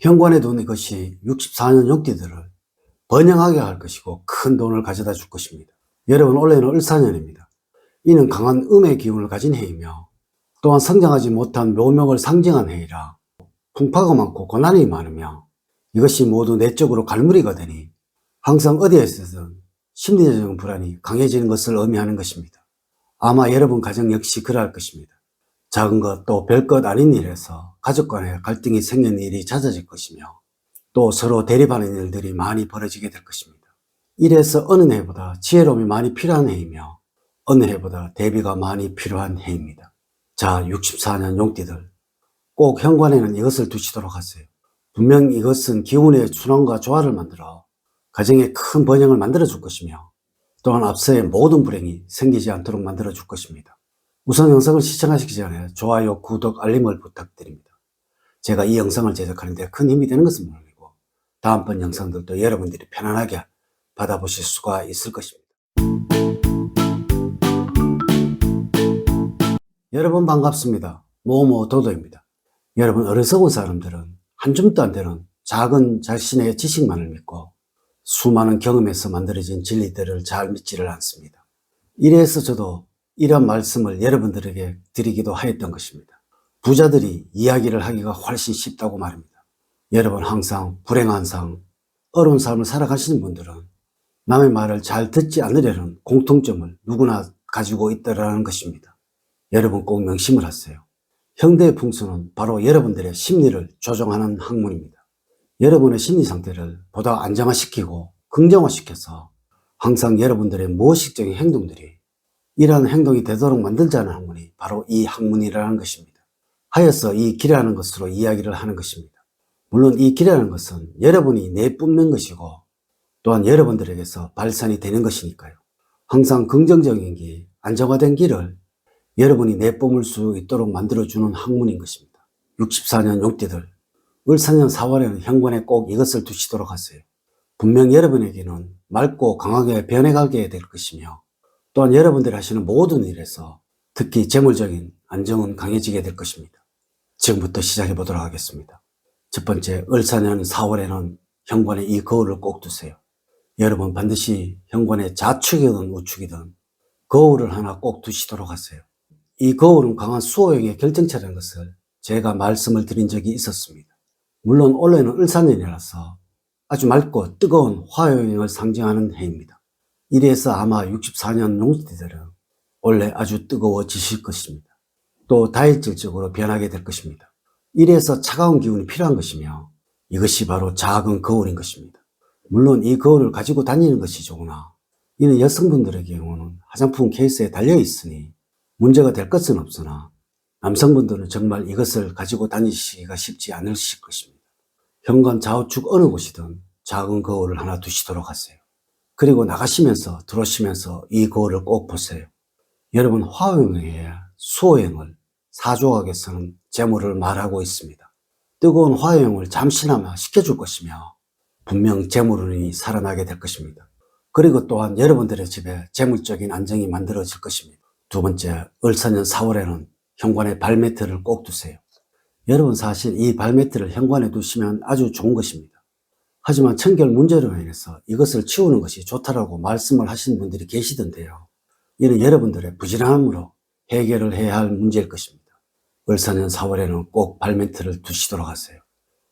현관에 둔 이것이 64년 용띠들을 번영하게 할 것이고 큰 돈을 가져다 줄 것입니다. 여러분, 올해는 을사년입니다. 이는 강한 음의 기운을 가진 해이며 또한 성장하지 못한 묘명을 상징한 해이라 풍파가 많고 고난이 많으며 이것이 모두 내적으로 갈무리가 되니 항상 어디에서든 심리적인 불안이 강해지는 것을 의미하는 것입니다. 아마 여러분 가정 역시 그러할 것입니다. 작은 것 또 별것 아닌 일에서 가족 간에 갈등이 생기는 일이 잦아질 것이며 또 서로 대립하는 일들이 많이 벌어지게 될 것입니다. 이래서 어느 해보다 지혜로움이 많이 필요한 해이며 어느 해보다 대비가 많이 필요한 해입니다. 자, 64년 용띠들, 꼭 현관에는 이것을 두시도록 하세요. 분명 이것은 기운의 순환과 조화를 만들어 가정에 큰 번영을 만들어 줄 것이며 또한 앞서의 모든 불행이 생기지 않도록 만들어 줄 것입니다. 우선 영상을 시청하시기 전에 좋아요, 구독, 알림을 부탁드립니다. 제가 이 영상을 제작하는데 큰 힘이 되는 것은 물론이고 다음번 영상들도 여러분들이 편안하게 받아보실 수가 있을 것입니다. 여러분 반갑습니다. 모모도도입니다. 여러분, 어리석은 사람들은 한 줌도 안 되는 작은 자신의 지식만을 믿고 수많은 경험에서 만들어진 진리들을 잘 믿지를 않습니다. 이래서 저도 이런 말씀을 여러분들에게 드리기도 하였던 것입니다. 부자들이 이야기를 하기가 훨씬 쉽다고 말입니다. 여러분, 항상 불행한 삶, 어려운 삶을 살아가시는 분들은 남의 말을 잘 듣지 않으려는 공통점을 누구나 가지고 있다는 것입니다. 여러분 꼭 명심을 하세요. 형대의 풍수는 바로 여러분들의 심리를 조종하는 학문입니다. 여러분의 심리 상태를 보다 안정화시키고 긍정화시켜서 항상 여러분들의 무의식적인 행동들이 이러한 행동이 되도록 만들자는 학문이 바로 이 학문이라는 것입니다. 하여서 이 길이라는 것으로 이야기를 하는 것입니다. 물론 이 길이라는 것은 여러분이 내뿜는 것이고 또한 여러분들에게서 발산이 되는 것이니까요. 항상 긍정적인 길, 안정화된 길을 여러분이 내뿜을 수 있도록 만들어주는 학문인 것입니다. 64년 용띠들, 을사년 4월에는 현관에 꼭 이것을 두시도록 하세요. 분명 여러분에게는 맑고 강하게 변해가게 될 것이며 또한 여러분들이 하시는 모든 일에서 특히 재물적인 안정은 강해지게 될 것입니다. 지금부터 시작해 보도록 하겠습니다. 첫 번째, 을사년 4월에는 현관에 이 거울을 꼭 두세요. 여러분 반드시 현관에 좌측이든 우측이든 거울을 하나 꼭 두시도록 하세요. 이 거울은 강한 수호형의 결정체라는 것을 제가 말씀을 드린 적이 있었습니다. 물론 올해는 을사년이라서 아주 맑고 뜨거운 화요형을 상징하는 해입니다. 이래서 아마 64년 용띠들은 원래 아주 뜨거워지실 것입니다. 또 다혈질적으로 변하게 될 것입니다. 이래서 차가운 기운이 필요한 것이며 이것이 바로 작은 거울인 것입니다. 물론 이 거울을 가지고 다니는 것이 좋으나 이는 여성분들의 경우는 화장품 케이스에 달려 있으니 문제가 될 것은 없으나 남성분들은 정말 이것을 가지고 다니시기가 쉽지 않으실 것입니다. 현관 좌우측 어느 곳이든 작은 거울을 하나 두시도록 하세요. 그리고 나가시면서 들어오시면서 이 거울을 꼭 보세요. 여러분, 화요형의 수호형을 사조각에서는 재물을 말하고 있습니다. 뜨거운 화요형을 잠시나마 식혀줄 것이며 분명 재물운이 살아나게 될 것입니다. 그리고 또한 여러분들의 집에 재물적인 안정이 만들어질 것입니다. 두 번째, 을사년 4월에는 현관에 발매트를 꼭 두세요. 여러분, 사실 이 발매트를 현관에 두시면 아주 좋은 것입니다. 하지만 청결 문제로 인해서 이것을 치우는 것이 좋다라고 말씀을 하시는 분들이 계시던데요. 이는 여러분들의 부지런함으로 해결을 해야 할 문제일 것입니다. 을사년 4월에는 꼭 발매트를 두시도록 하세요.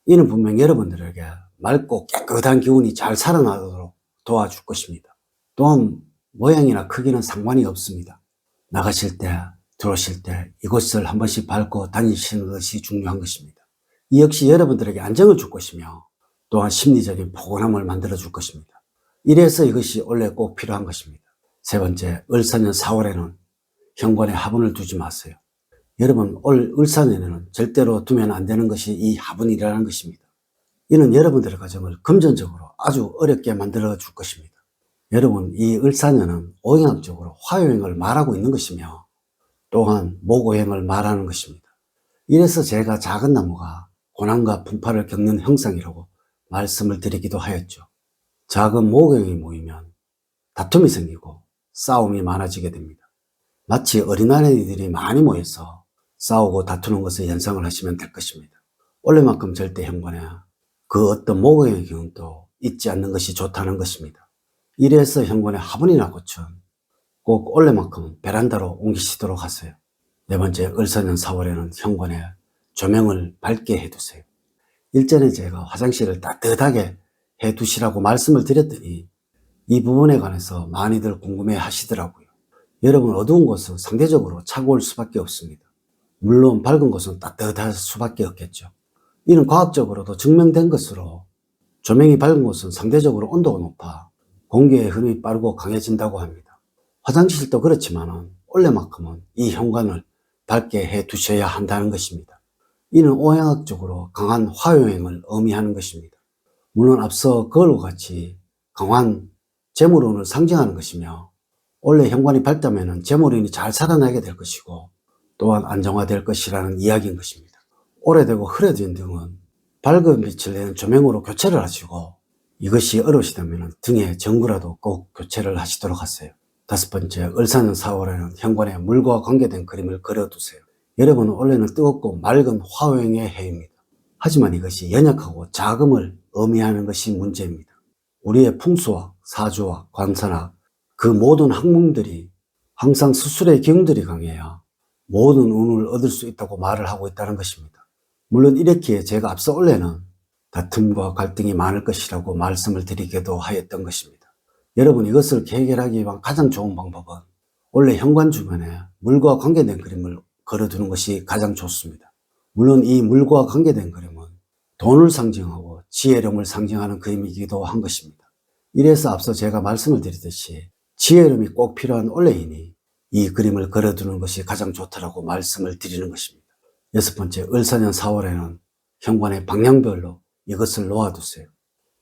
이는 분명 여러분들에게 맑고 깨끗한 기운이 잘 살아나도록 도와줄 것입니다. 또한 모양이나 크기는 상관이 없습니다. 나가실 때, 들어오실 때 이곳을 한 번씩 밟고 다니시는 것이 중요한 것입니다. 이 역시 여러분들에게 안정을 줄 것이며 또한 심리적인 포근함을 만들어 줄 것입니다. 이래서 이것이 원래 꼭 필요한 것입니다. 세 번째, 을사년 4월에는 현관에 화분을 두지 마세요. 여러분, 올 을사년에는 절대로 두면 안 되는 것이 이 화분이라는 것입니다. 이는 여러분들의 가정을 금전적으로 아주 어렵게 만들어 줄 것입니다. 여러분, 이 을사년은 오행학적으로 화요행을 말하고 있는 것이며 또한 목오행을 말하는 것입니다. 이래서 제가 작은 나무가 고난과 풍파를 겪는 형상이라고 말씀을 드리기도 하였죠. 작은 목오행이 모이면 다툼이 생기고 싸움이 많아지게 됩니다. 마치 어린아이들이 많이 모여서 싸우고 다투는 것을 연상을 하시면 될 것입니다. 올해만큼 절대 현관에 그 어떤 모금의 경우도 잊지 않는 것이 좋다는 것입니다. 이래서 현관에 화분이나 꽃은 꼭 올해만큼은 베란다로 옮기시도록 하세요. 네 번째, 을사년 4월에는 현관에 조명을 밝게 해두세요. 일전에 제가 화장실을 따뜻하게 해두시라고 말씀을 드렸더니 이 부분에 관해서 많이들 궁금해 하시더라고요. 여러분, 어두운 곳은 상대적으로 차가울 수밖에 없습니다. 물론 밝은 곳은 따뜻할 수밖에 없겠죠. 이는 과학적으로도 증명된 것으로 조명이 밝은 곳은 상대적으로 온도가 높아 공기의 흐름이 빠르고 강해진다고 합니다. 화장실도 그렇지만 올해만큼은 이 현관을 밝게 해 두셔야 한다는 것입니다. 이는 오행학적으로 강한 화요행을 의미하는 것입니다. 물론 앞서 그걸과 같이 강한 재물운을 상징하는 것이며 올해 현관이 밝다면 재물운이 잘 살아나게 될 것이고 또한 안정화될 것이라는 이야기인 것입니다. 오래되고 흐려진 등은 밝은 빛을 내는 조명으로 교체를 하시고 이것이 어려우시다면 등에 전구라도 꼭 교체를 하시도록 하세요. 다섯 번째, 을사년 4월에는 현관에 물과 관계된 그림을 그려두세요. 여러분, 올해는 뜨겁고 맑은 화요행의 해입니다. 하지만 이것이 연약하고 자금을 의미하는 것이 문제입니다. 우리의 풍수학, 사주학, 관산학 그 모든 학문들이 항상 스술의 기운들이 강해야 모든 운을 얻을 수 있다고 말을 하고 있다는 것입니다. 물론 이렇기에 제가 앞서 올해는 다툼과 갈등이 많을 것이라고 말씀을 드리기도 하였던 것입니다. 여러분, 이것을 해결하기 위한 가장 좋은 방법은 올해 현관 주변에 물과 관계된 그림을 걸어두는 것이 가장 좋습니다. 물론 이 물과 관계된 그림은 돈을 상징하고 지혜로움을 상징하는 그림이기도 한 것입니다. 이래서 앞서 제가 말씀을 드리듯이 지혜로움이 꼭 필요한 올해이니 이 그림을 걸어두는 것이 가장 좋다라고 말씀을 드리는 것입니다. 여섯 번째, 을사년 4월에는 현관의 방향별로 이것을 놓아두세요.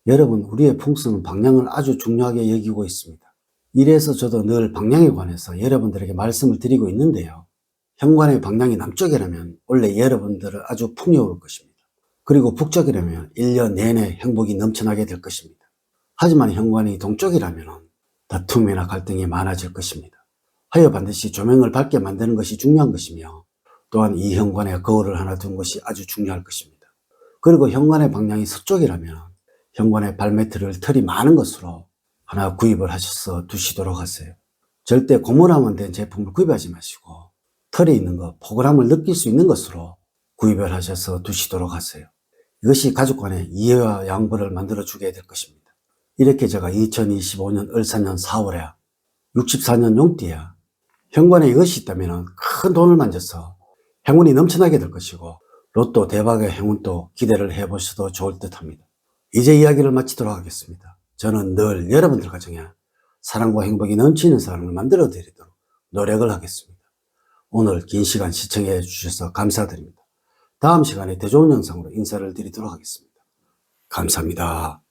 여러분, 우리의 풍수는 방향을 아주 중요하게 여기고 있습니다. 이래서 저도 늘 방향에 관해서 여러분들에게 말씀을 드리고 있는데요. 현관의 방향이 남쪽이라면 원래 여러분들은 아주 풍요로울 것입니다. 그리고 북쪽이라면 1년 내내 행복이 넘쳐나게 될 것입니다. 하지만 현관이 동쪽이라면 다툼이나 갈등이 많아질 것입니다. 하여 반드시 조명을 밝게 만드는 것이 중요한 것이며 또한 이 현관에 거울을 하나 둔 것이 아주 중요할 것입니다. 그리고 현관의 방향이 서쪽이라면 현관에 발매트를 털이 많은 것으로 하나 구입을 하셔서 두시도록 하세요. 절대 고무라면 된 제품을 구입하지 마시고 털이 있는 것, 포근함을 느낄 수 있는 것으로 구입을 하셔서 두시도록 하세요. 이것이 가족 간의 이해와 양보를 만들어주게 될 것입니다. 이렇게 제가 2025년 을사년 4월에 64년 용띠에 현관에 이것이 있다면 큰 돈을 만져서 행운이 넘쳐나게 될 것이고 로또 대박의 행운도 기대를 해보셔도 좋을 듯 합니다. 이제 이야기를 마치도록 하겠습니다. 저는 늘 여러분들 가정에 사랑과 행복이 넘치는 사람을 만들어 드리도록 노력을 하겠습니다. 오늘 긴 시간 시청해 주셔서 감사드립니다. 다음 시간에 더 좋은 영상으로 인사를 드리도록 하겠습니다. 감사합니다.